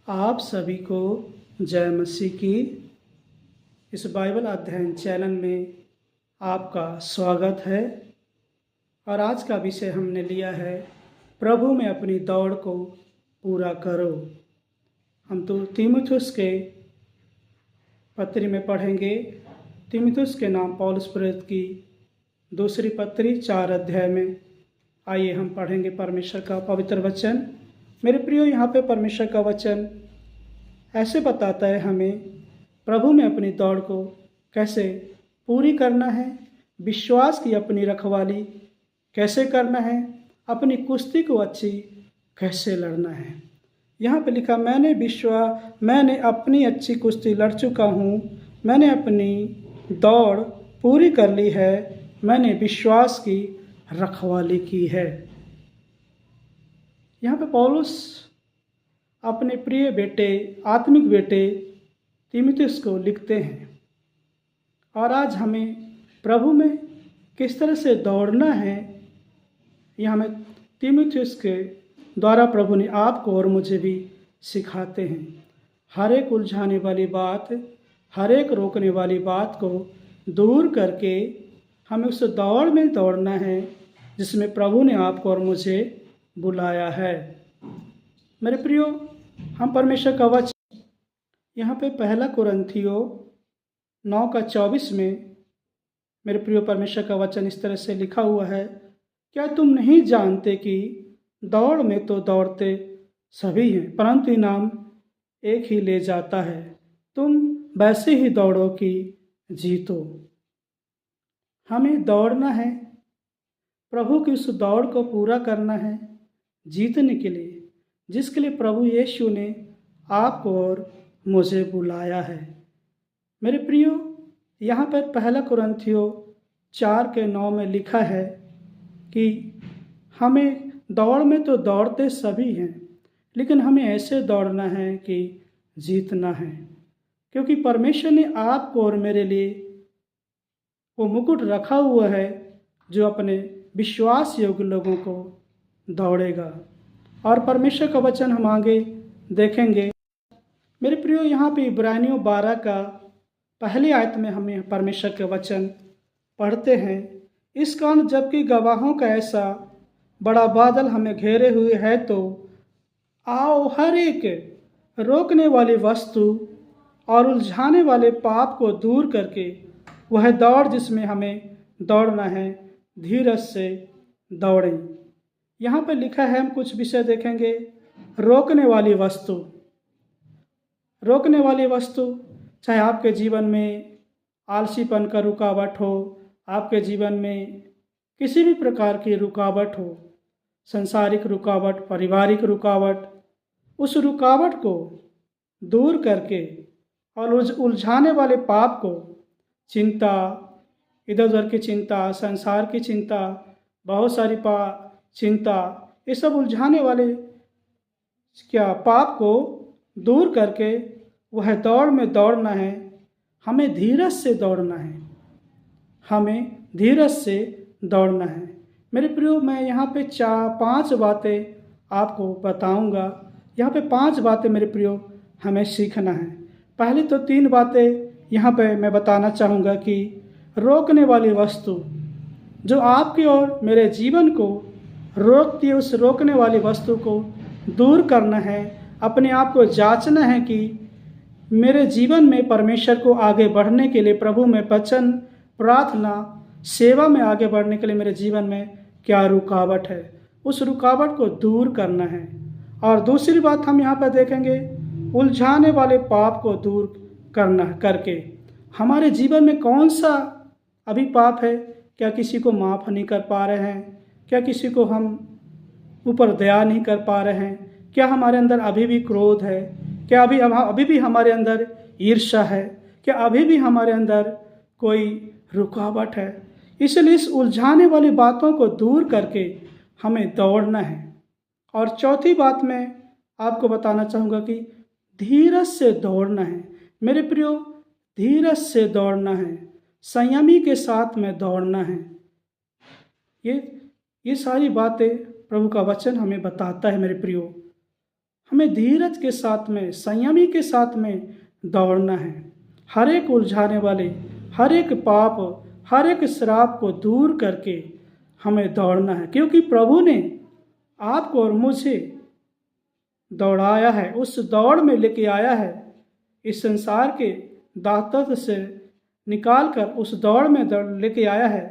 आप सभी को जय मसीह की। इस बाइबल अध्ययन चैनल में आपका स्वागत है और आज का विषय हमने लिया है प्रभु में अपनी दौड़ को पूरा करो। हम तो तीमुथियुस के पत्री में पढ़ेंगे। तीमुथियुस के नाम पौलुस प्रेरित की दूसरी पत्री 4 अध्याय में। आइए हम पढ़ेंगे परमेश्वर का पवित्र वचन। मेरे प्रियो, यहाँ पे परमेश्वर का वचन ऐसे बताता है हमें प्रभु में अपनी दौड़ को कैसे पूरी करना है, विश्वास की अपनी रखवाली कैसे करना है, अपनी कुश्ती को अच्छी कैसे लड़ना है। यहाँ पे लिखा, मैंने अपनी अच्छी कुश्ती लड़ चुका हूँ, मैंने अपनी दौड़ पूरी कर ली है, मैंने विश्वास की रखवाली की है। यहाँ पे पौलुस अपने प्रिय बेटे, आत्मिक बेटे तीमुथियुस को लिखते हैं और आज हमें प्रभु में किस तरह से दौड़ना है, यह हमें तीमुथियुस के द्वारा प्रभु ने आपको और मुझे भी सिखाते हैं। हर एक उलझाने वाली बात, हर एक रोकने वाली बात को दूर करके हमें उस दौड़ में दौड़ना है जिसमें प्रभु ने आपको और मुझे बुलाया है। मेरे प्रियो, हम परमेश्वर का वचन यहाँ पे 1 कुरिन्थियों 9:24 में मेरे प्रियो परमेश्वर का वचन इस तरह से लिखा हुआ है, क्या तुम नहीं जानते कि दौड़ में तो दौड़ते सभी हैं परंतु इनाम एक ही ले जाता है, तुम वैसे ही दौड़ो कि जीतो। हमें दौड़ना है, प्रभु की उस दौड़ को पूरा करना है जीतने के लिए, जिसके लिए प्रभु यीशु ने आपको और मुझे बुलाया है। मेरे प्रियो, यहाँ पर 1 कुरिन्थियों 4:9 में लिखा है कि हमें दौड़ में तो दौड़ते सभी हैं, लेकिन हमें ऐसे दौड़ना है कि जीतना है, क्योंकि परमेश्वर ने आपको और मेरे लिए वो मुकुट रखा हुआ है जो अपने विश्वास योग्य लोगों को दौड़ेगा। और परमेश्वर का वचन हम आगे देखेंगे। मेरे प्रियो, यहाँ पे इब्रानियों 12 का पहली आयत में हमें परमेश्वर के वचन पढ़ते हैं, इस कारण जबकि गवाहों का ऐसा बड़ा बादल हमें घेरे हुए है, तो आओ हर एक रोकने वाली वस्तु और उलझाने वाले पाप को दूर करके वह दौड़ जिसमें हमें दौड़ना है, धीरज से दौड़ें। यहाँ पर लिखा है, हम कुछ विषय देखेंगे। रोकने वाली वस्तु, रोकने वाली वस्तु, चाहे आपके जीवन में आलसीपन का रुकावट हो, आपके जीवन में किसी भी प्रकार की रुकावट हो, संसारिक रुकावट, पारिवारिक रुकावट, उस रुकावट को दूर करके और उलझाने वाले पाप को, चिंता, इधर उधर की चिंता, संसार की चिंता, बहुत सारी चिंता, ये सब उलझाने वाले पाप को दूर करके वह दौड़ में दौड़ना है। हमें धीरज से दौड़ना है, हमें धीरज से दौड़ना है। मेरे प्रियो, मैं यहाँ पे 5 बातें आपको बताऊंगा। यहाँ पे 5 बातें मेरे प्रियो हमें सीखना है। पहले तो 3 बातें यहाँ पे मैं बताना चाहूँगा कि रोकने वाली वस्तु जो आपकी और मेरे जीवन को रोकती है, उस रोकने वाली वस्तु को दूर करना है। अपने आप को जांचना है कि मेरे जीवन में परमेश्वर को आगे बढ़ने के लिए, प्रभु में वचन, प्रार्थना, सेवा में आगे बढ़ने के लिए मेरे जीवन में क्या रुकावट है, उस रुकावट को दूर करना है। और दूसरी बात हम यहाँ पर देखेंगे, उलझाने वाले पाप को दूर करके हमारे जीवन में कौन सा अभी पाप है, क्या किसी को माफ़ नहीं कर पा रहे हैं, क्या किसी को हम ऊपर दया नहीं कर पा रहे हैं, क्या हमारे अंदर अभी भी क्रोध है, क्या अभी भी हमारे अंदर ईर्ष्या है, क्या अभी भी हमारे अंदर कोई रुकावट है। इसलिए इस उलझाने वाली बातों को दूर करके हमें दौड़ना है। और चौथी बात मैं आपको बताना चाहूँगा कि धीरज से दौड़ना है। मेरे प्रियो, धीरज से दौड़ना है, संयमी के साथ में दौड़ना है। ये सारी बातें प्रभु का वचन हमें बताता है। मेरे प्रियो, हमें धीरज के साथ में, संयमी के साथ में दौड़ना है। हर एक उलझाने वाले, हर एक पाप, हर एक श्राप को दूर करके हमें दौड़ना है, क्योंकि प्रभु ने आपको और मुझे दौड़ाया है, उस दौड़ में लेके आया है। इस संसार के दांतत्व से निकाल कर उस दौड़ में लेके आया है,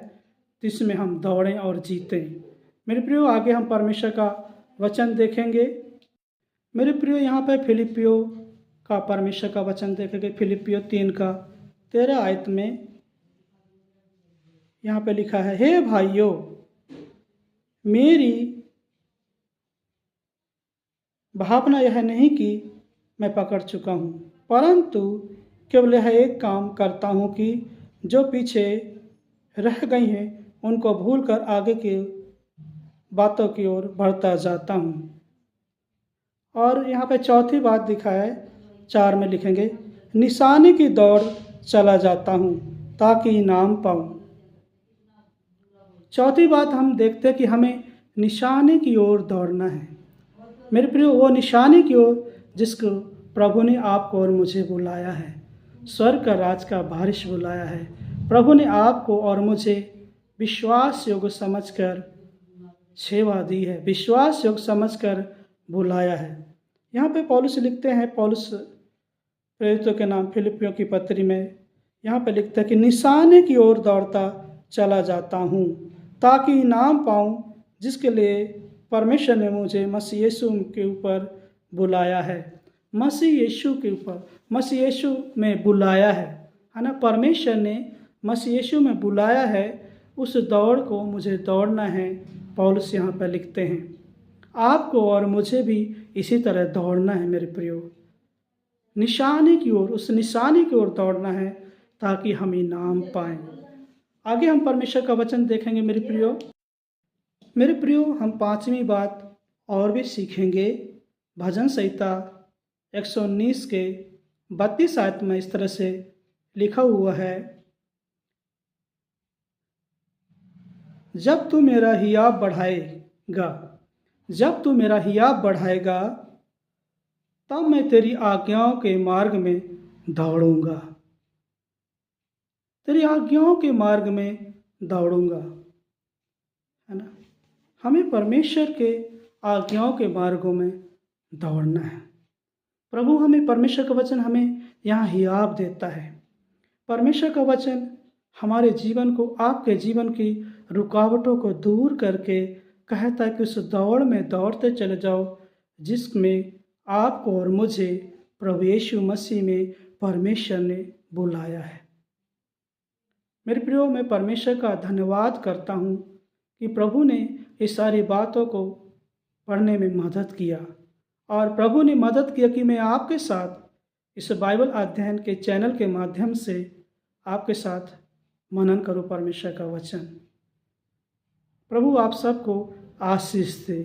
जिसमें हम दौड़ें और जीतें। मेरे प्रियो, आगे हम परमेश्वर का वचन देखेंगे। मेरे प्रियो, यहाँ पे फिलिपियो का परमेश्वर का वचन देखेंगे। फिलिपियो 3 का 13 आयत में यहाँ पे लिखा है, हे भाइयों, मेरी भावना यह नहीं कि मैं पकड़ चुका हूँ, परंतु केवल यह एक काम करता हूँ कि जो पीछे रह गई हैं उनको भूलकर आगे की बातों की ओर बढ़ता जाता हूँ। और यहाँ पे चौथी बात दिखा है, 4 में लिखेंगे, निशाने की दौड़ चला जाता हूँ ताकि इनाम पाऊँ। चौथी बात हम देखते हैं कि हमें निशाने की ओर दौड़ना है। मेरे प्रियो, वो निशाने की ओर जिसको प्रभु ने आपको और मुझे बुलाया है, स्वर्ग का राज का बारिश बुलाया है। प्रभु ने आपको और मुझे विश्वास योग्य समझकर सेवा दी है, विश्वास योग्य समझकर बुलाया है। यहाँ पे पौलुस लिखते हैं, पौलुस प्रेरितों के नाम फिलिपियों की पत्री में यहाँ पे लिखते हैं कि निशाने की ओर दौड़ता चला जाता हूँ ताकि इनाम पाऊँ, जिसके लिए परमेश्वर ने मुझे मसीह यीशु के ऊपर बुलाया है। मसीह यीशु के ऊपर, मसीह यीशु में बुलाया है ना। परमेश्वर ने मसीह यीशु में बुलाया है, उस दौड़ को मुझे दौड़ना है। पौलुस यहाँ पर लिखते हैं, आपको और मुझे भी इसी तरह दौड़ना है मेरे प्रियो, निशाने की ओर, उस निशाने की ओर दौड़ना है ताकि हम इनाम पाएं। आगे हम परमेश्वर का वचन देखेंगे मेरे प्रियो। मेरे प्रियो, हम 5वीं बात और भी सीखेंगे। भजन संहिता 119 के 32 आयत में इस तरह से लिखा हुआ है, जब तू मेरा हियाव बढ़ाएगा, जब तू मेरा हियाव बढ़ाएगा, तब मैं तेरी आज्ञाओं के मार्ग में दौड़ूंगा, तेरी आज्ञाओं के मार्ग में दौड़ूंगा, है ना। हमें परमेश्वर के आज्ञाओं के मार्गों में दौड़ना है। प्रभु हमें, परमेश्वर का वचन हमें यहाँ हियाव देता है। परमेश्वर का वचन हमारे जीवन को, आपके जीवन की रुकावटों को दूर करके कहता है कि उस दौड़ में दौड़ते चले जाओ जिसमें आपको और मुझे प्रभु यीशु मसीह में परमेश्वर ने बुलाया है। मेरे प्रियो, मैं परमेश्वर का धन्यवाद करता हूँ कि प्रभु ने इस सारी बातों को पढ़ने में मदद किया, और प्रभु ने मदद किया कि मैं आपके साथ इस बाइबल अध्ययन के चैनल के माध्यम से आपके साथ मनन करूं परमेश्वर का वचन। प्रभु आप सबको आशीष दे।